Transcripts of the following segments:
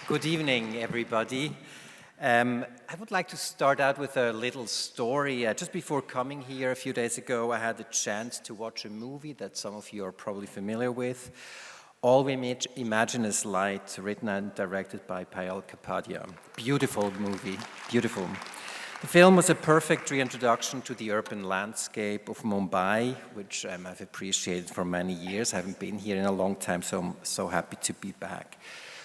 Good evening, everybody. I would like to start out with a little story. Just before coming here a few days ago, I had a chance to watch a movie that some of you are probably familiar with. All We Imagine Is Light, written and directed by Payal Kapadia. Beautiful movie, beautiful. The film was a perfect reintroduction to the urban landscape of Mumbai, which I've appreciated for many years. I haven't been here in a long time, so I'm so happy to be back.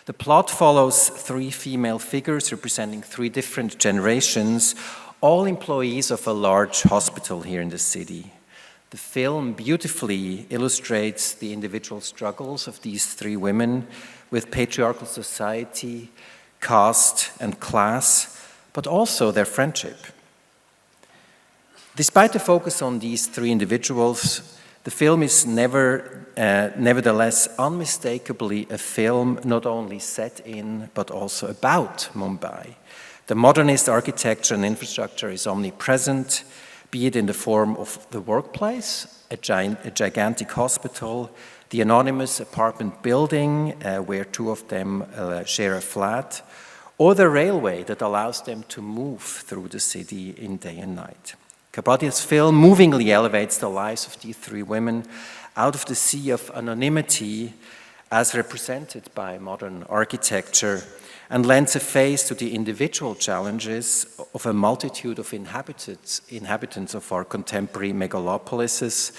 The plot follows three female figures representing three different generations, all employees of a large hospital here in the city. The film beautifully illustrates the individual struggles of these three women with patriarchal society, caste, and class, but also their friendship. Despite the focus on these three individuals, the film is nevertheless unmistakably a film not only set in, but also about Mumbai. The modernist architecture and infrastructure is omnipresent, be it in the form of the workplace, a gigantic hospital, the anonymous apartment building where two of them share a flat, or the railway that allows them to move through the city in day and night. Kapadia's film movingly elevates the lives of these three women out of the sea of anonymity as represented by modern architecture and lends a face to the individual challenges of a multitude of inhabitants of our contemporary megalopolises,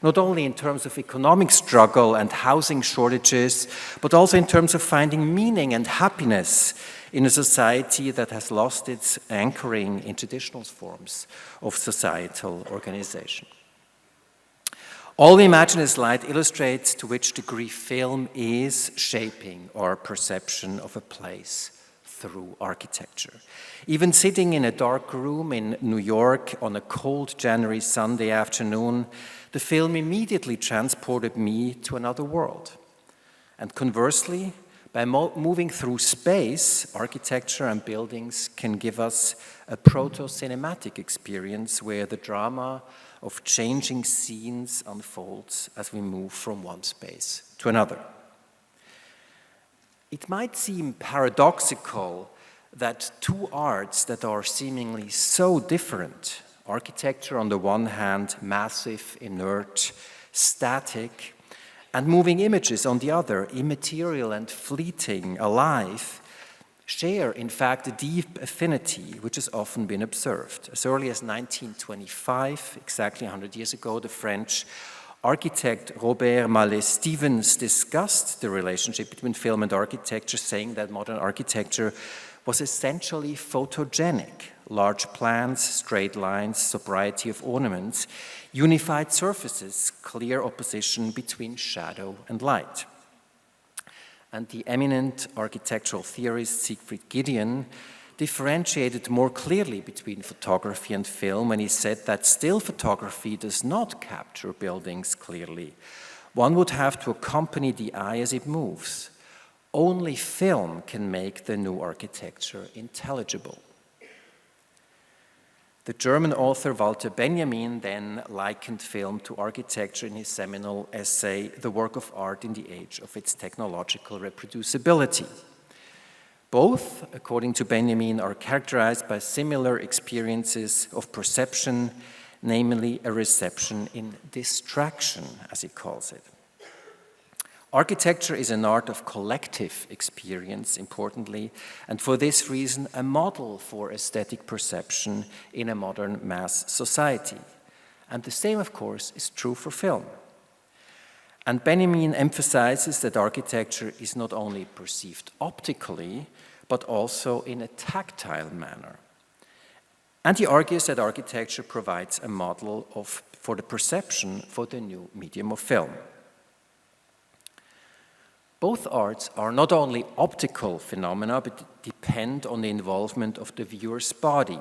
not only in terms of economic struggle and housing shortages, but also in terms of finding meaning and happiness in a society that has lost its anchoring in traditional forms of societal organization. All We Imagine Is Light illustrates to which degree film is shaping our perception of a place through architecture. Even sitting in a dark room in New York on a cold January Sunday afternoon, the film immediately transported me to another world. And conversely, by moving through space, architecture and buildings can give us a proto-cinematic experience where the drama of changing scenes unfolds as we move from one space to another. It might seem paradoxical that two arts that are seemingly so different, architecture on the one hand, massive, inert, static, and moving images on the other, immaterial and fleeting, alive, share in fact a deep affinity which has often been observed. As early as 1925, exactly 100 years ago, the French architect Robert Mallet-Stevens discussed the relationship between film and architecture, saying that modern architecture was essentially photogenic. Large plans, straight lines, sobriety of ornaments, unified surfaces, clear opposition between shadow and light. And the eminent architectural theorist Siegfried Giedion differentiated more clearly between photography and film when he said that still photography does not capture buildings clearly. One would have to accompany the eye as it moves. Only film can make the new architecture intelligible. The German author Walter Benjamin then likened film to architecture in his seminal essay, The Work of Art in the Age of Its Technological Reproducibility. Both, according to Benjamin, are characterized by similar experiences of perception, namely a reception in distraction, as he calls it. Architecture is an art of collective experience, importantly, and for this reason, a model for aesthetic perception in a modern mass society. And the same, of course, is true for film. And Benjamin emphasizes that architecture is not only perceived optically, but also in a tactile manner. And he argues that architecture provides a model for the perception for the new medium of film. Both arts are not only optical phenomena, but depend on the involvement of the viewer's body.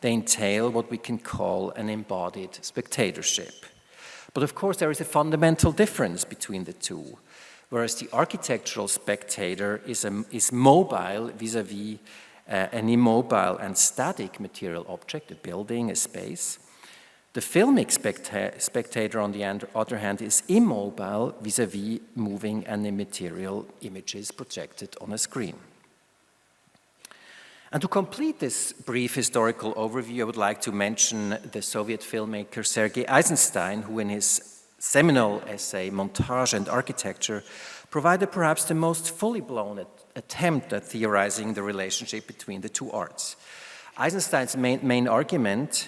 They entail what we can call an embodied spectatorship. But of course, there is a fundamental difference between the two. Whereas the architectural spectator is mobile vis-à-vis an immobile and static material object, a building, a space, the filmic spectator, on the other hand, is immobile vis-à-vis moving and immaterial images projected on a screen. And to complete this brief historical overview, I would like to mention the Soviet filmmaker Sergei Eisenstein, who in his seminal essay, Montage and Architecture, provided perhaps the most fully blown attempt at theorizing the relationship between the two arts. Eisenstein's main argument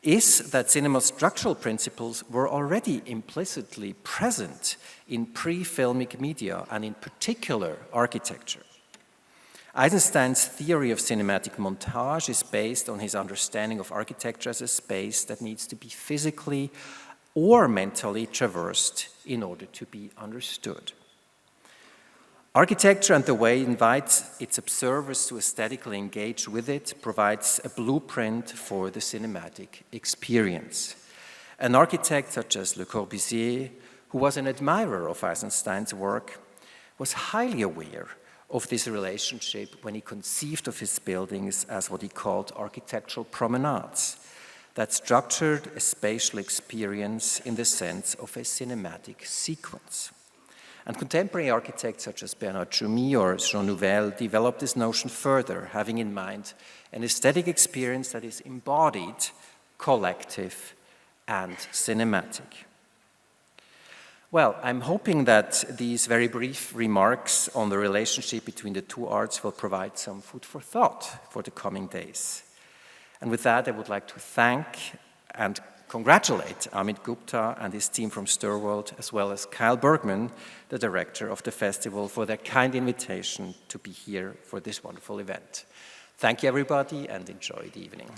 is that cinema's structural principles were already implicitly present in pre-filmic media, and in particular, architecture. Eisenstein's theory of cinematic montage is based on his understanding of architecture as a space that needs to be physically or mentally traversed in order to be understood. Architecture and the way it invites its observers to aesthetically engage with it provides a blueprint for the cinematic experience. An architect such as Le Corbusier, who was an admirer of Eisenstein's work, was highly aware of this relationship when he conceived of his buildings as what he called architectural promenades that structured a spatial experience in the sense of a cinematic sequence. And contemporary architects such as Bernard Tschumi or Jean Nouvel developed this notion further, having in mind an aesthetic experience that is embodied, collective, and cinematic. Well, I'm hoping that these very brief remarks on the relationship between the two arts will provide some food for thought for the coming days. And with that, I would like to thank and congratulate Amit Gupta and his team from Stirworld, as well as Kyle Bergman, the director of the festival, for their kind invitation to be here for this wonderful event. Thank you, everybody, and enjoy the evening.